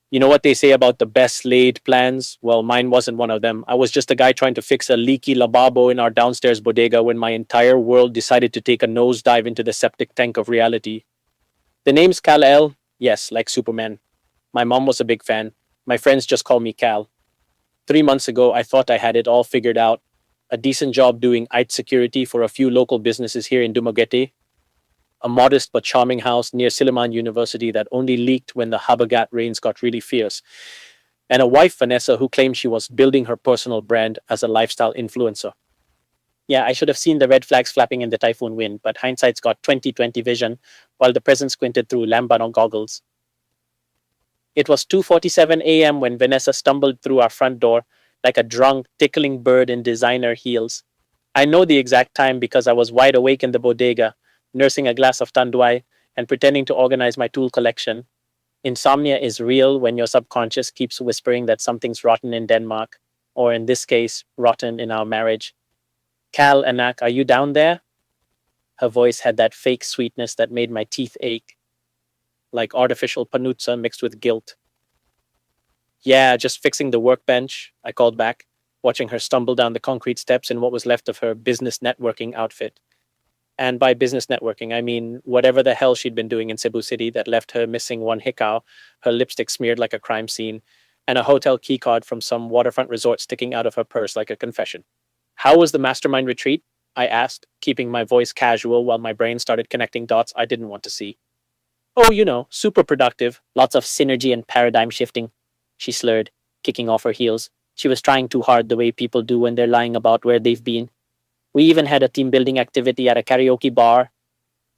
You know what they say about the best laid plans? Well, mine wasn't one of them. I was just a guy trying to fix a leaky lavabo in our downstairs bodega when my entire world decided to take a nosedive into the septic tank of reality. The name's Kal-El. Yes, like Superman. My mom was a big fan. My friends just call me Cal. 3 months ago, I thought I had it all figured out. A decent job doing IT security for a few local businesses here in Dumagate, a modest but charming house near Silliman University that only leaked when the Habagat rains got really fierce, and a wife, Vanessa, who claimed she was building her personal brand as a lifestyle influencer. Yeah, I should have seen the red flags flapping in the typhoon wind, but hindsight's got 20/20 vision, while the present squinted through Lambano goggles. It was 2:47 a.m. when Vanessa stumbled through our front door like a drunk, tickling bird in designer heels. I know the exact time because I was wide awake in the bodega, nursing a glass of tanduay and pretending to organize my tool collection. Insomnia is real when your subconscious keeps whispering that something's rotten in Denmark, or in this case, rotten in our marriage. Cal, Anak, are you down there? Her voice had that fake sweetness that made my teeth ache, like artificial panutsa mixed with guilt. Yeah, just fixing the workbench, I called back, watching her stumble down the concrete steps in what was left of her business networking outfit. And by business networking, I mean whatever the hell she'd been doing in Cebu City that left her missing one hikao, her lipstick smeared like a crime scene, and a hotel keycard from some waterfront resort sticking out of her purse like a confession. How was the mastermind retreat? I asked, keeping my voice casual while my brain started connecting dots I didn't want to see. Oh, super productive, lots of synergy and paradigm shifting, she slurred, kicking off her heels. She was trying too hard the way people do when they're lying about where they've been. We even had a team building activity at a karaoke bar.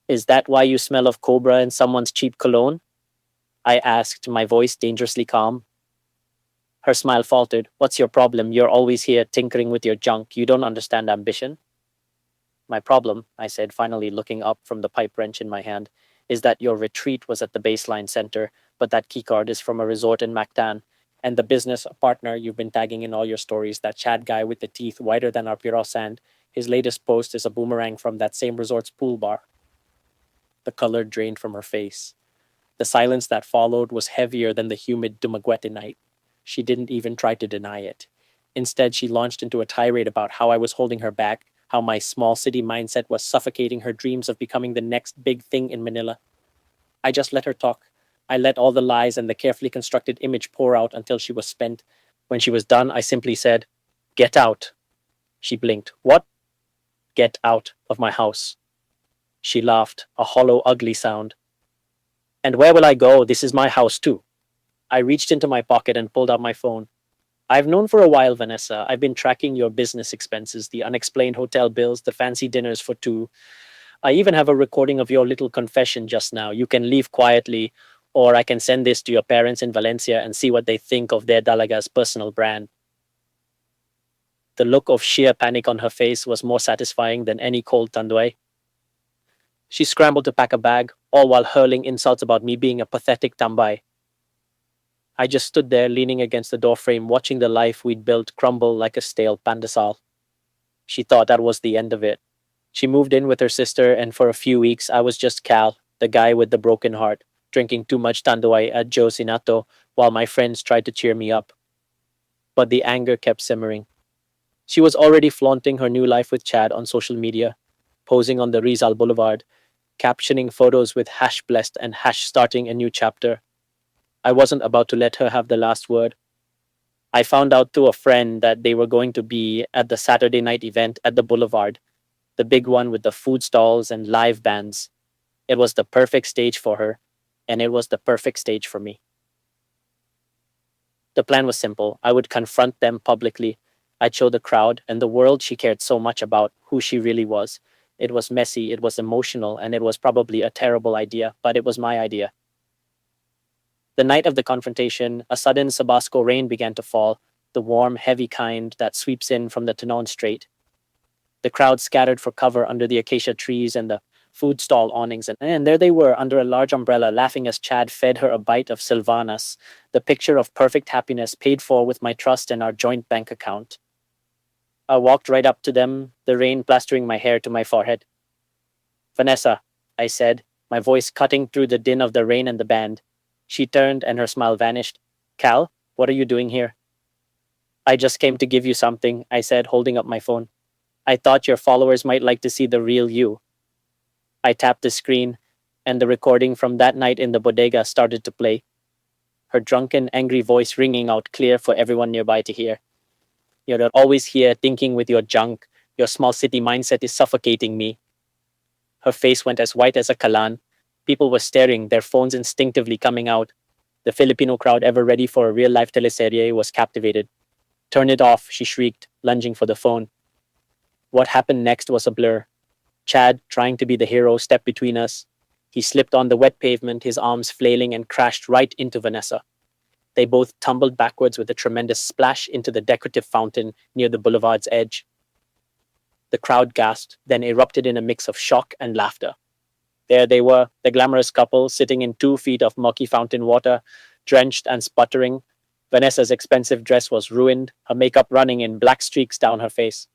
Is that why you smell of cobra and someone's cheap cologne? I asked, my voice dangerously calm. Her smile faltered. What's your problem? You're always here tinkering with your junk. You don't understand ambition. My problem, I said, finally looking up from the pipe wrench in my hand, is that your retreat was at the baseline center, but that keycard is from a resort in Mactan. And the business partner you've been tagging in all your stories, that Chad guy with the teeth whiter than our Puro sand, his latest post is a boomerang from that same resort's pool bar. The color drained from her face. The silence that followed was heavier than the humid Dumaguete night. She didn't even try to deny it. Instead, she launched into a tirade about how I was holding her back, how my small city mindset was suffocating her dreams of becoming the next big thing in Manila. I just let her talk. I let all the lies and the carefully constructed image pour out until she was spent. When she was done, I simply said, Get out. She blinked. What? Get out of my house. She laughed, a hollow, ugly sound. And where will I go? This is my house too. I reached into my pocket and pulled out my phone. I've known for a while, Vanessa. I've been tracking your business expenses, the unexplained hotel bills, the fancy dinners for two. I even have a recording of your little confession just now. You can leave quietly, or I can send this to your parents in Valencia and see what they think of their Dalaga's personal brand. The look of sheer panic on her face was more satisfying than any cold tandoy. She scrambled to pack a bag, all while hurling insults about me being a pathetic tambay. I just stood there leaning against the doorframe, watching the life we'd built crumble like a stale pandesal. She thought that was the end of it. She moved in with her sister, and for a few weeks I was just Cal, the guy with the broken heart, drinking too much tanduay at Joe Sinato while my friends tried to cheer me up. But the anger kept simmering. She was already flaunting her new life with Chad on social media, posing on the Rizal Boulevard, captioning photos with hash blessed and hash starting a new chapter. I wasn't about to let her have the last word. I found out through a friend that they were going to be at the Saturday night event at the Boulevard, the big one with the food stalls and live bands. It was the perfect stage for her, and it was the perfect stage for me. The plan was simple. I would confront them publicly. I'd show the crowd and the world she cared so much about who she really was. It was messy, it was emotional, and it was probably a terrible idea, but it was my idea. The night of the confrontation, a sudden Sabasco rain began to fall, the warm, heavy kind that sweeps in from the Tanon Strait. The crowd scattered for cover under the acacia trees and the food stall awnings, and there they were under a large umbrella, laughing as Chad fed her a bite of Sylvanas, the picture of perfect happiness paid for with my trust and our joint bank account. I walked right up to them, the rain plastering my hair to my forehead. Vanessa, I said, my voice cutting through the din of the rain and the band. She turned and her smile vanished. Cal, what are you doing here? I just came to give you something, I said, holding up my phone. I thought your followers might like to see the real you. I tapped the screen, and the recording from that night in the bodega started to play, her drunken, angry voice ringing out clear for everyone nearby to hear. You're always here thinking with your junk. Your small city mindset is suffocating me. Her face went as white as a kalan. People were staring, their phones instinctively coming out. The Filipino crowd, ever ready for a real life teleserie, was captivated. Turn it off, she shrieked, lunging for the phone. What happened next was a blur. Chad, trying to be the hero, stepped between us. He slipped on the wet pavement, his arms flailing, and crashed right into Vanessa. They both tumbled backwards with a tremendous splash into the decorative fountain near the boulevard's edge. The crowd gasped, then erupted in a mix of shock and laughter. There they were, the glamorous couple, sitting in 2 feet of murky fountain water, drenched and sputtering. Vanessa's expensive dress was ruined, her makeup running in black streaks down her face.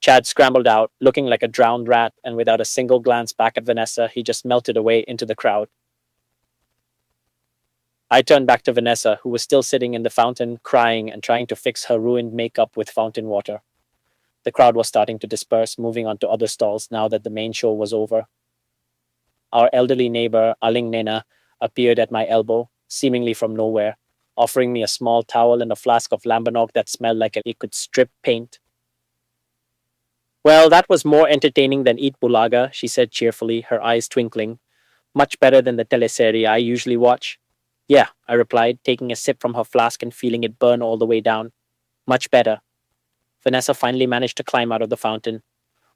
Chad scrambled out, looking like a drowned rat, and without a single glance back at Vanessa, he just melted away into the crowd. I turned back to Vanessa, who was still sitting in the fountain, crying and trying to fix her ruined makeup with fountain water. The crowd was starting to disperse, moving on to other stalls now that the main show was over. Our elderly neighbor, Aling Nena, appeared at my elbow, seemingly from nowhere, offering me a small towel and a flask of lambanog that smelled like it could strip paint. Well, that was more entertaining than Eat Bulaga, she said cheerfully, her eyes twinkling. Much better than the teleserie I usually watch. Yeah, I replied, taking a sip from her flask and feeling it burn all the way down. Much better. Vanessa finally managed to climb out of the fountain.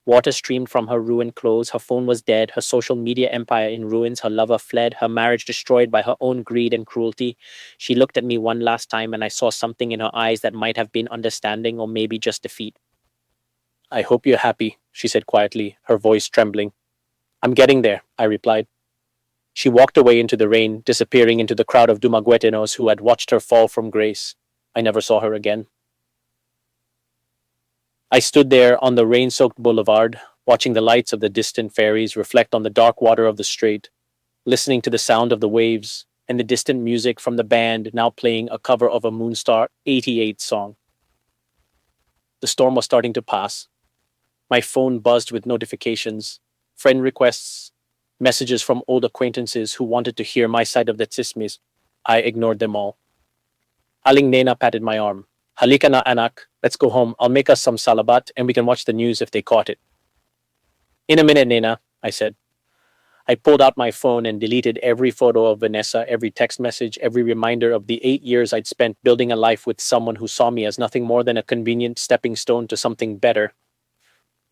Water streamed from her ruined clothes, her phone was dead, her social media empire in ruins, her lover fled, her marriage destroyed by her own greed and cruelty. She looked at me one last time and I saw something in her eyes that might have been understanding or maybe just defeat. I hope you're happy, she said quietly, her voice trembling. I'm getting there, I replied. She walked away into the rain, disappearing into the crowd of Dumaguetenos who had watched her fall from grace. I never saw her again. I stood there on the rain-soaked boulevard, watching the lights of the distant ferries reflect on the dark water of the strait, listening to the sound of the waves and the distant music from the band now playing a cover of a Moonstar 88 song. The storm was starting to pass. My phone buzzed with notifications, friend requests, messages from old acquaintances who wanted to hear my side of the tsismis. I ignored them all. Aling Nena patted my arm. Halika na anak, let's go home. I'll make us some salabat and we can watch the news if they caught it. In a minute, Nena, I said. I pulled out my phone and deleted every photo of Vanessa, every text message, every reminder of the 8 years I'd spent building a life with someone who saw me as nothing more than a convenient stepping stone to something better.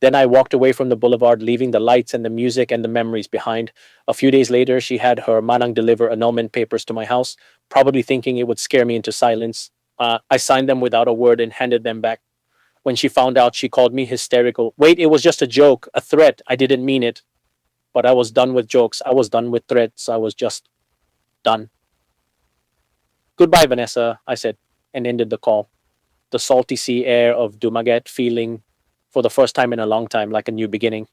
Then I walked away from the boulevard, leaving the lights and the music and the memories behind. A few days later, she had her manang deliver annulment papers to my house, probably thinking it would scare me into silence. I signed them without a word and handed them back. When she found out, she called me hysterical. Wait, it was just a joke, a threat. I didn't mean it. But I was done with jokes. I was done with threats. I was just done. Goodbye, Vanessa, I said, and ended the call. The salty sea air of Dumagate feeling, for the first time in a long time, like a new beginning.